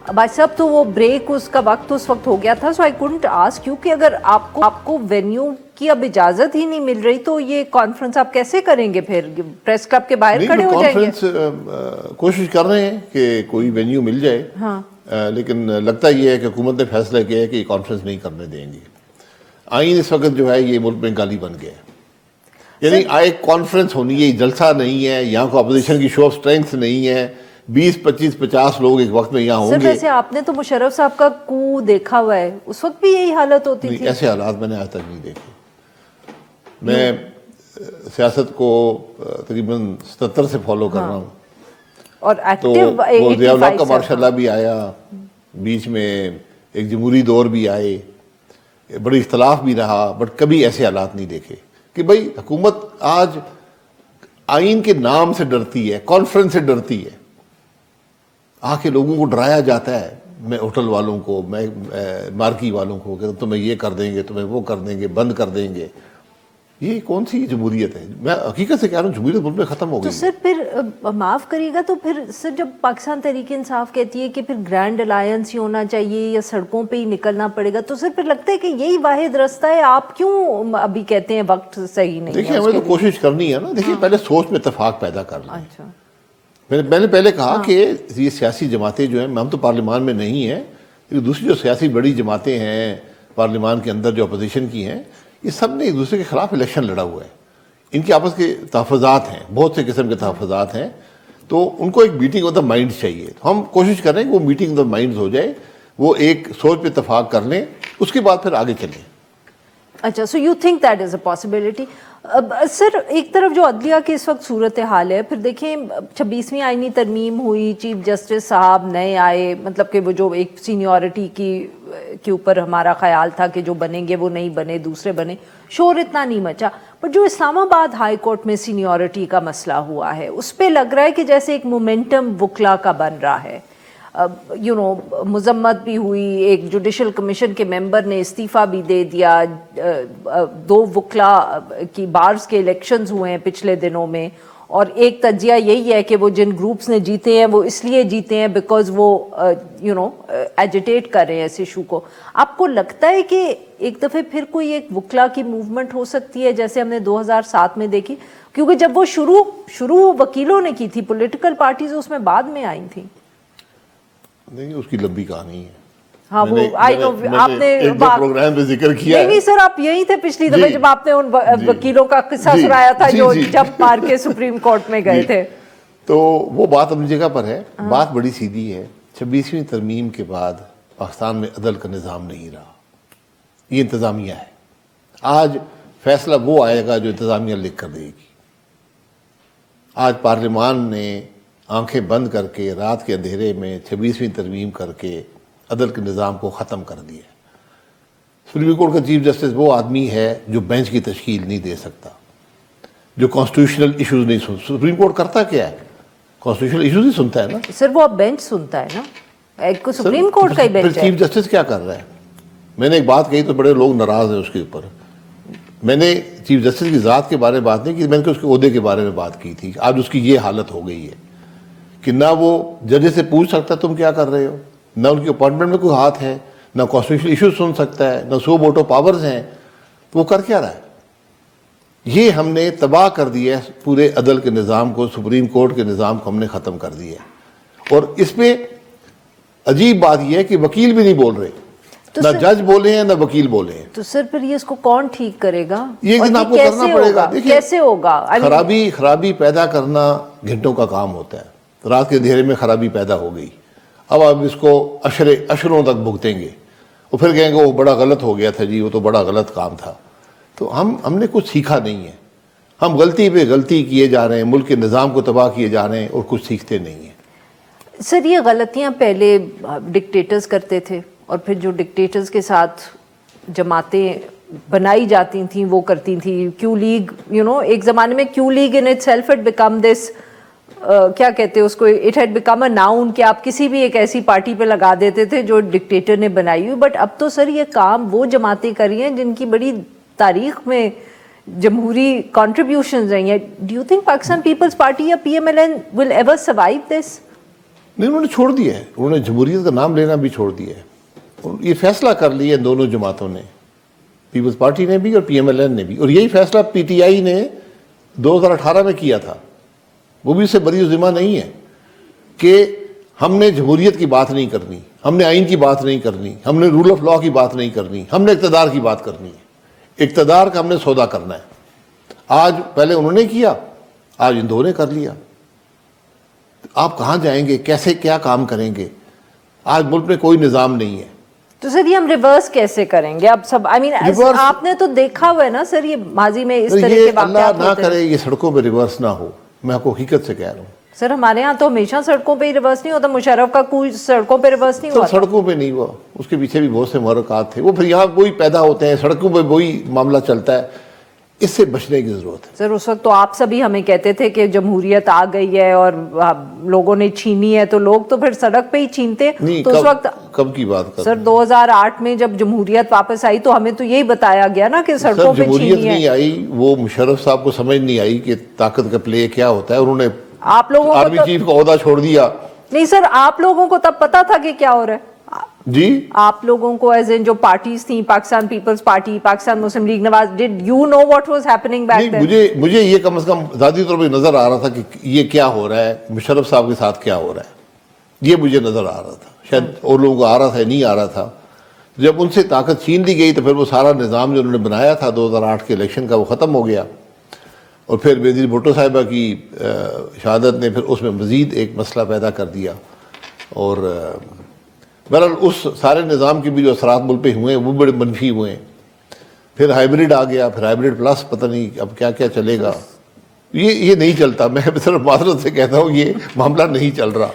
भाई साहब तो वो ब्रेक उसका वक्त उस वक्त हो गया था, सो आई कुडंट आस्क, क्योंकि अगर आपको वेन्यू की अब इजाजत ही नहीं मिल रही तो ये कॉन्फ्रेंस आप कैसे करेंगे? फिर प्रेस क्लब के बाहर खड़े हो जाएंगे? कॉन्फ्रेंस कोशिश कर रहे हैं कि कोई वेन्यू मिल जाए। हाँ। लेकिन लगता ये है कि हुकूमत ने फैसला किया है कि ये कॉन्फ्रेंस नहीं करने देंगे। आइन इस वक्त जो है ये मुल्क में गाली बन गया है, यानी एक कॉन्फ्रेंस होनी है, जलसा नहीं है, यहाँ को अपोजिशन की शो ऑफ स्ट्रेंथ नहीं है, 20, 25, 50 लोग एक वक्त में यहाँ होंगे। सर वैसे आपने तो मुशर्रफ साहब का कू देखा हुआ है, उस वक्त भी यही हालत होती थी? ऐसे हालात मैंने आज तक नहीं देखे। मैं सियासत को तकरीबन 77 से फॉलो कर रहा हूँ, और तो एक्टिव वो ज़िया-उल-हक का मार्शाल्लाह भी आया, बीच में एक जमहूरी दौर भी आए, बड़ी इख्तलाफ भी रहा, बट कभी ऐसे हालात नहीं देखे कि भाई हुकूमत आज आइन के नाम से डरती है, कॉन्फ्रेंस से डरती है, आके लोगों को डराया जाता है। मैं होटल वालों को, मैं मार्की वालों को कि तुम्हें ये कर देंगे, तुम्हें वो कर देंगे, बंद कर देंगे। ये कौन सी जमहूरियत है? मैं हकीकत से कह रहा हूँ, जमहूरियत मुल्क में ख़त्म हो गई। तो सर फिर माफ़ करिएगा, तो फिर सर जब पाकिस्तान तहरीक इंसाफ कहती है कि फिर ग्रैंड अलायंस ही होना चाहिए या सड़कों पे ही निकलना पड़ेगा, तो सर फिर लगता है कि यही वाहिद रास्ता है। आप क्यों अभी कहते हैं वक्त सही नहीं है? देखिए, हमें तो कोशिश करनी है ना। देखिए, पहले सोच में इत्तेफाक पैदा करना। अच्छा, मैंने पहले कहा कि ये सियासी जमातें जो हैं, हम तो पार्लियामान में नहीं हैं, दूसरी जो सियासी बड़ी जमातें हैं पार्लियामान के अंदर जो अपोजिशन की हैं, ये सब ने एक दूसरे के खिलाफ इलेक्शन लड़ा हुआ है। इनके आपस के तहफ़्फ़ुज़ात हैं, बहुत से किस्म के तहफ़्फ़ुज़ात हैं, तो उनको एक मीटिंग ऑफ द माइंड चाहिए। तो हम कोशिश कर रहे हैं कि वो मीटिंग ऑफ द माइंड हो जाए, वो एक सोच पे इत्तेफाक कर लें, उसके बाद फिर आगे चलें। अच्छा, so you think that is a possibility. Sir एक तरफ जो अदलिया की इस वक्त सूरत हाल है, फिर देखें 26वीं आईनी तरमीम हुई, चीफ जस्टिस साहब नए आए, मतलब कि वो जो एक सीनियरिटी के ऊपर हमारा ख्याल था कि जो बनेंगे वो नहीं बने, दूसरे बने, शोर इतना नहीं मचा। पर जो इस्लामाबाद हाई कोर्ट में सीनियरिटी का मसला हुआ है, उस पर लग रहा है कि जैसे एक मोमेंटम वकला का बन रहा है। मजम्मत भी हुई, एक जुडिशल कमीशन के मेंबर ने इस्तीफ़ा भी दे दिया, 2 वकला की बार्स के इलेक्शंस हुए हैं पिछले दिनों में, और एक तज्जिया यही है कि वो जिन ग्रुप्स ने जीते हैं वो इसलिए जीते हैं बिकॉज वो एजिटेट कर रहे हैं इस इशू को। आपको लगता है कि एक दफ़े फिर कोई एक वकला की मूवमेंट हो सकती है जैसे हमने 2007 में देखी? क्योंकि जब वो शुरू वकीलों ने की थी, पॉलिटिकल पार्टीज उसमें बाद में आई थी। नहीं, उसकी लंबी कहानी है। हाँ, वो आई नो आपने एक दो प्रोग्राम पे जिक्र किया नहीं सर, आप यही थे पिछली दफे जब आपने उन वकीलों का किस्सा सुनाया था जो जब मार के सुप्रीम कोर्ट में गए थे। तो वो बात अपनी जगह पर है। बात बड़ी सीधी है। 26वीं तरमीम के बाद पाकिस्तान में अदल का निज़ाम नहीं रहा, ये इंतज़ामिया है। आज फैसला वो आएगा जो इंतज़ामिया लिख कर देगी। आज पार्लियामान ने आंखें बंद करके रात के अंधेरे में 26वीं तरमीम करके अदल के निज़ाम को ख़त्म कर दिया। सुप्रीम कोर्ट का चीफ जस्टिस वो आदमी है जो बेंच की तश्कील नहीं दे सकता, जो कॉन्स्टिट्यूशनल इश्यूज नहीं सुन। सुप्रीम कोर्ट करता क्या है? कॉन्स्टिट्यूशनल इश्यूज ही सुनता है ना सर। वो अब बेंच सुनता है ना, एक सुप्रीम कोर्ट का ही बेंच है। चीफ जस्टिस क्या कर रहा है? मैंने एक बात कही तो बड़े लोग नाराज हैं उसके ऊपर। मैंने चीफ जस्टिस की ज़ात के बारे में बात नहीं की, मैंने उसके ओहदे के बारे में बात की थी। आज उसकी ये हालत हो गई है कि ना वो जज से पूछ सकता तुम क्या कर रहे हो, ना उनकी अपॉइंटमेंट में कोई हाथ है, ना कॉन्स्टिट्यूशनल इशू सुन सकता है, ना सो वोटो पावर्स हैं। तो वो कर क्या रहा है? ये हमने तबाह कर दिया है पूरे अदल के निज़ाम को, सुप्रीम कोर्ट के निज़ाम को हमने ख़त्म कर दिया है। और इस पर अजीब बात यह है कि वकील भी नहीं बोल रहे, तो ना जज बोले हैं ना वकील बोले हैं। तो सर फिर ये इसको कौन ठीक करेगा? ये आपको करना पड़ेगा। कैसे होगा? खराबी पैदा करना घंटों का काम होता है। रात के अंधेरे में खराबी पैदा हो गई, अब इसको अशरों तक भुगतेंगे और फिर कहेंगे वो बड़ा गलत हो गया था जी, वो तो बड़ा गलत काम था। तो हमने कुछ सीखा नहीं है। हम गलती पे गलती किए जा रहे हैं, मुल्क के निज़ाम को तबाह किए जा रहे हैं और कुछ सीखते नहीं हैं। सर ये गलतियां पहले डिक्टेटर्स करते थे और फिर जो डिक्टेटर्स के साथ जमातें बनाई जाती थी वो करती थी। क्यू लीग, एक ज़माने में Q league in itself it become this, क्या कहते हैं उसको, it had become a noun कि आप किसी भी एक ऐसी पार्टी पे लगा देते थे जो डिक्टेटर ने बनाई हुई। बट अब तो सर ये काम वो जमातें कर रही हैं जिनकी बड़ी तारीख में जमहूरी कॉन्ट्रीब्यूशंस रही हैं। Do you think Pakistan Peoples Party या PMLN will ever survive this? نہیں انہوں نے چھوڑ دیا ہے, انہوں نے جمہوریت کا نام لینا بھی چھوڑ دیا ہے. یہ فیصلہ کر لیا دونوں جماعتوں نے, پیپلز پارٹی نے بھی اور پی ایم ایل این نے بھی, اور یہی فیصلہ پی ٹی آئی نے 2018 میں کیا تھا. وہ بھی اس سے بری ذمہ نہیں ہے کہ ہم نے جمہوریت کی بات نہیں کرنی, ہم نے آئین کی بات نہیں کرنی, ہم نے رول آف لا کی بات نہیں کرنی, ہم نے اقتدار کی بات کرنی ہے. اقتدار کا ہم نے سودا کرنا ہے. آج پہلے انہوں نے کیا, آج ان دو نے کر لیا. آپ کہاں جائیں گے, کیسے کیا کام کریں گے؟ آج ملک میں کوئی نظام نہیں ہے. تو سر یہ ہم ریورس کیسے کریں گے اب سب؟ آپ نے تو دیکھا ہوا ہے نا سر, یہ ماضی میں اس طرح کے یہ اللہ واقعات نہ ہوتے ہیں. کرے یہ سڑکوں پہ ریورس نہ ہو, میں آپ کو حقیقت سے کہہ رہا ہوں. سر ہمارے ہاں تو ہمیشہ سڑکوں پہ ہی ریورس نہیں ہوتا, مشرف کا کوئی سڑکوں پہ ریورس نہیں ہوا. سڑکوں پہ نہیں ہوا, اس کے پیچھے بھی بہت سے محرکات تھے, وہ پھر یہاں وہی پیدا ہوتے ہیں, سڑکوں پہ وہی معاملہ چلتا ہے. اس سے بچنے کی ضرورت ہے. سر اس وقت تو آپ سبھی ہمیں کہتے تھے کہ جمہوریت آ گئی ہے اور لوگوں نے چھینی ہے, تو لوگ تو پھر سڑک پہ ہی چھینتے. تو اس وقت کب کی بات کر سر 2008 میں جب جمہوریت واپس آئی تو ہمیں تو یہی بتایا گیا نا کہ سڑکوں پہ جمہوریت چھینی ہے. نہیں آئی, وہ مشرف صاحب کو سمجھ نہیں آئی کہ طاقت کا پلے کیا ہوتا ہے, انہوں نے آپ لوگوں کو آرمی چیف کا عہدہ چھوڑ دیا. نہیں سر, آپ لوگوں کو تب پتا تھا کہ کیا ہو رہا ہے. جی آپ لوگوں کو ایز ان جو پارٹیز تھیں, Pakistan Peoples Party, Pakistan Muslim League Nawaz, did you know what was happening back then? مجھے یہ کم از کم ذاتی طور پہ نظر آ رہا تھا کہ یہ کیا ہو رہا ہے, مشرف صاحب کے ساتھ کیا ہو رہا ہے, یہ مجھے نظر آ رہا تھا. شاید اور لوگوں کو آ رہا تھا یا نہیں آ رہا تھا. جب ان سے طاقت چھین لی گئی تو پھر وہ سارا نظام جو انہوں نے بنایا تھا 2008 کے الیکشن کا, وہ ختم ہو گیا. اور پھر بینظیر بھٹو صاحبہ کی شہادت نے پھر اس میں مزید ایک مسئلہ پیدا کر دیا. اور بہرحال اس سارے نظام کے بھی جو اثرات ملک پہ ہوئے ہیں وہ بڑے منفی ہوئے ہیں. پھر ہائیبریڈ آ گیا, پھر ہائیبریڈ پلس, پتہ نہیں اب کیا کیا چلے گا. یہ نہیں چلتا. میں صرف معذرت سے کہتا ہوں یہ معاملہ نہیں چل رہا.